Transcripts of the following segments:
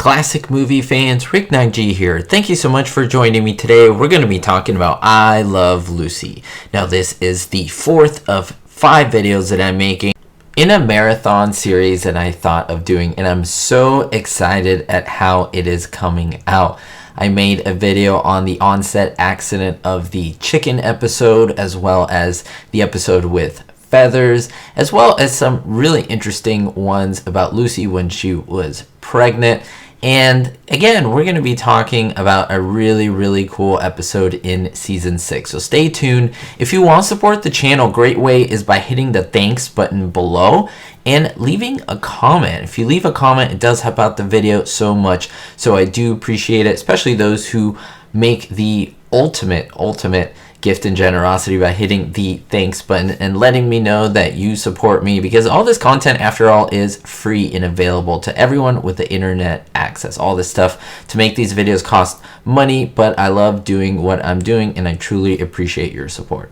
classic movie fans, Nineg here. Thank you so much for joining me today. We're going to be talking about I Love Lucy. Now this is the fourth of 5 videos that I'm making in a marathon series that I thought of doing, and I'm so excited at how it is coming out. I made a video on the onset accident of the chicken episode, as well as the episode with feathers, as well as some really interesting ones about Lucy when she was pregnant. And again, we're going to be talking about a really cool episode in season 6, so stay tuned. If you want to support the channel, great way is by hitting the thanks button below and leaving a comment. If you leave a comment, it does help out the video so much, so I do appreciate it, especially those who make the ultimate gift and generosity by hitting the thanks button and letting me know that you support me, because all this content, after all, is free and available to everyone with the internet access. All this stuff to make these videos cost money, but I love doing what I'm doing and I truly appreciate your support.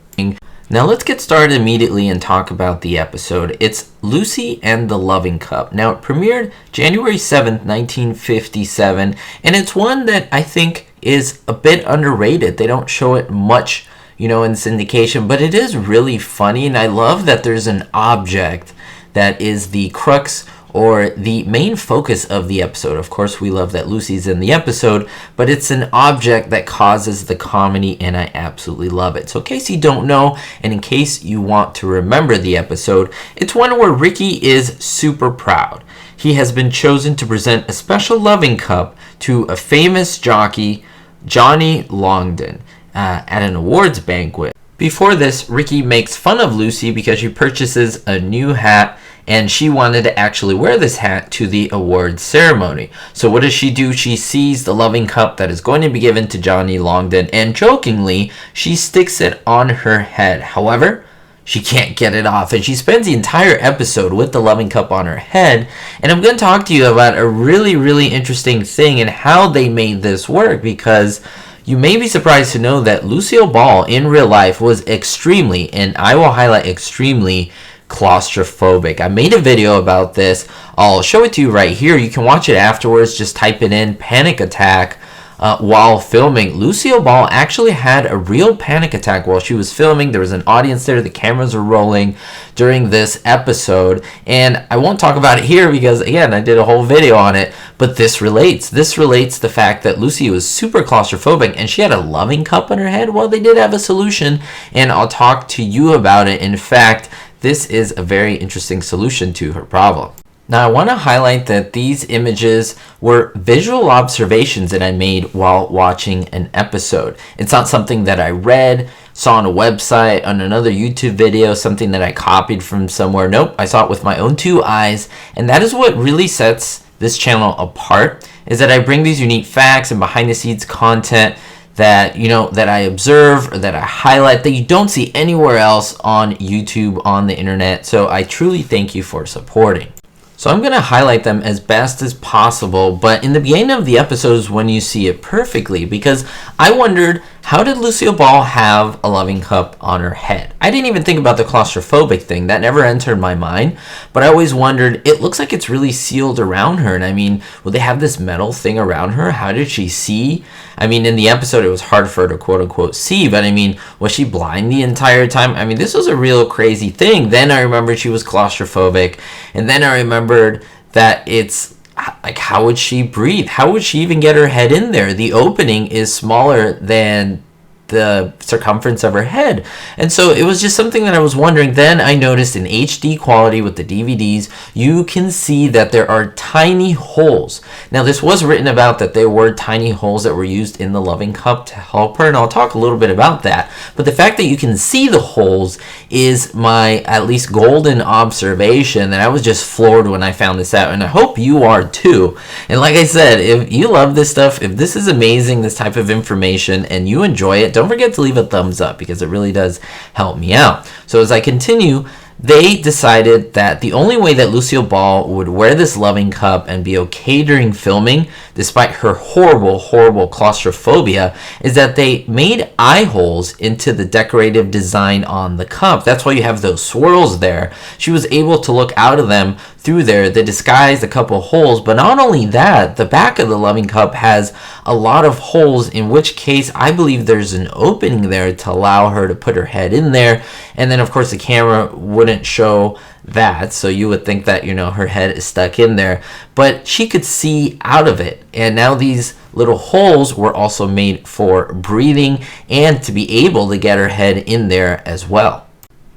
Now let's get started immediately and talk about the episode. It's Lucy and the Loving Cup. Now it premiered January 7th, 1957, and it's one that I think is a bit underrated. They don't show it much, in syndication, but it is really funny, and I love that there's an object that is the crux or the main focus of the episode. Of course, we love that Lucy's in the episode, but it's an object that causes the comedy, and I absolutely love it. So in case you don't know, and in case you want to remember the episode, it's one where Ricky is super proud. He has been chosen to present a special loving cup to a famous jockey, Johnny Longden, at an awards banquet. Before this, Ricky makes fun of Lucy because she purchases a new hat, and she wanted to actually wear this hat to the awards ceremony. So what does she do? She sees the loving cup that is going to be given to Johnny Longden, and jokingly, she sticks it on her head. However, she can't get it off, and she spends the entire episode with the loving cup on her head. And I'm going to talk to you about a really interesting thing and how they made this work, because you may be surprised to know that Lucille Ball in real life was extremely, and I will highlight extremely, claustrophobic. I made a video about this. I'll show it to you right here. You can watch it afterwards. Just type it in, panic attack. While filming, Lucille Ball actually had a real panic attack while she was filming. There was an audience there. The cameras were rolling during this episode, and I won't talk about it here because, again, I did a whole video on it, but this relates the fact that Lucy was super claustrophobic and she had a loving cup on her head. Well, they did have a solution, and I'll talk to you about it. In fact, this is a very interesting solution to her problem. Now, I want to highlight that these images were visual observations that I made while watching an episode. It's not something that I read, saw on a website, on another YouTube video, something that I copied from somewhere. Nope, I saw it with my own 2 eyes, and that is what really sets this channel apart, is that I bring these unique facts and behind-the-scenes content that that I observe or that I highlight that you don't see anywhere else on YouTube, on the internet. So I truly thank you for supporting. So I'm going to highlight them as best as possible, but in the beginning of the episode is when you see it perfectly, because I wondered, how did Lucille Ball have a loving cup on her head? I didn't even think about the claustrophobic thing. That never entered my mind, but I always wondered, it looks like it's really sealed around her, and I mean, will they have this metal thing around her? How did she see? I mean, in the episode, it was hard for her to quote-unquote see, but I mean, was she blind the entire time? I mean, this was a real crazy thing. Then I remembered she was claustrophobic, and then I remembered that it's like, how would she breathe? How would she even get her head in there? The opening is smaller than the circumference of her head. And so it was just something that I was wondering. Then I noticed in HD quality with the DVDs, you can see that there are tiny holes. Now this was written about that there were tiny holes that were used in the loving cup to help her, and I'll talk a little bit about that. But the fact that you can see the holes is my at least golden observation, and I was just floored when I found this out, and I hope you are too. And like I said, if you love this stuff, if this is amazing, this type of information, and you enjoy it, don't forget to leave a thumbs up, because it really does help me out. So as I continue, they decided that the only way that Lucille Ball would wear this loving cup and be okay during filming, despite her horrible claustrophobia, is that they made eye holes into the decorative design on the cup. That's why you have those swirls there. She was able to look out of them through there. They disguised a couple holes, but not only that, the back of the loving cup has a lot of holes, in which case I believe there's an opening there to allow her to put her head in there. And then of course the camera wouldn't show that, so you would think that, you know, her head is stuck in there, but she could see out of it. And now these little holes were also made for breathing and to be able to get her head in there as well.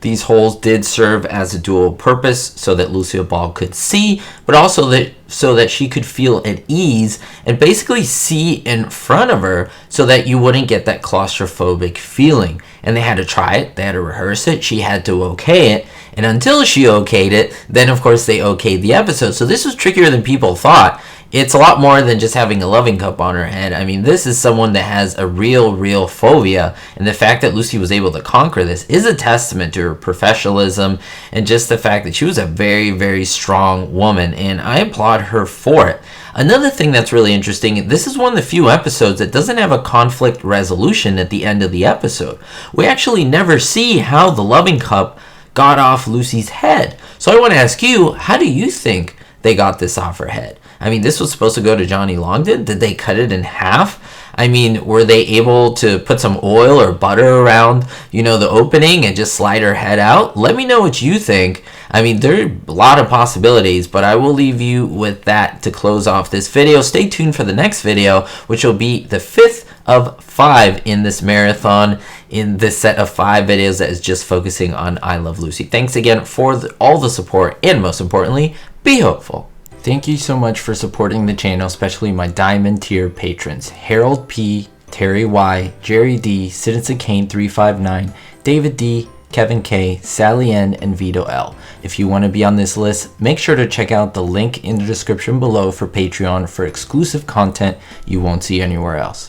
These holes did serve as a dual purpose, so that Lucille Ball could see, but also so that she could feel at ease and basically see in front of her, so that you wouldn't get that claustrophobic feeling. And they had to try it, they had to rehearse it, she had to okay it, and until she okayed it, then of course they okayed the episode. So this was trickier than people thought. It's a lot more than just having a loving cup on her head. I mean, this is someone that has a real phobia, and the fact that Lucy was able to conquer this is a testament to her professionalism and just the fact that she was a very strong woman, and I applaud her for it. Another thing that's really interesting, this is one of the few episodes that doesn't have a conflict resolution at the end of the episode. We actually never see how the loving cup got off Lucy's head. So I want to ask you, how do you think they got this off her head? I mean, this was supposed to go to Johnny Longden. Did they cut it in half? I mean, were they able to put some oil or butter around, you know, the opening and just slide her head out? Let me know what you think. I mean, there are a lot of possibilities, but I will leave you with that to close off this video. Stay tuned for the next video, which will be the 5th of 5 in this marathon, in this set of 5 videos that is just focusing on I Love Lucy. Thanks again for all the support, and most importantly, be hopeful. Thank you so much for supporting the channel, especially my Diamond tier patrons: Harold P, Terry Y, Jerry D, Citizen Kane 359, David D, Kevin K, Sally N, and Vito L. If you want to be on this list, make sure to check out the link in the description below for Patreon for exclusive content you won't see anywhere else.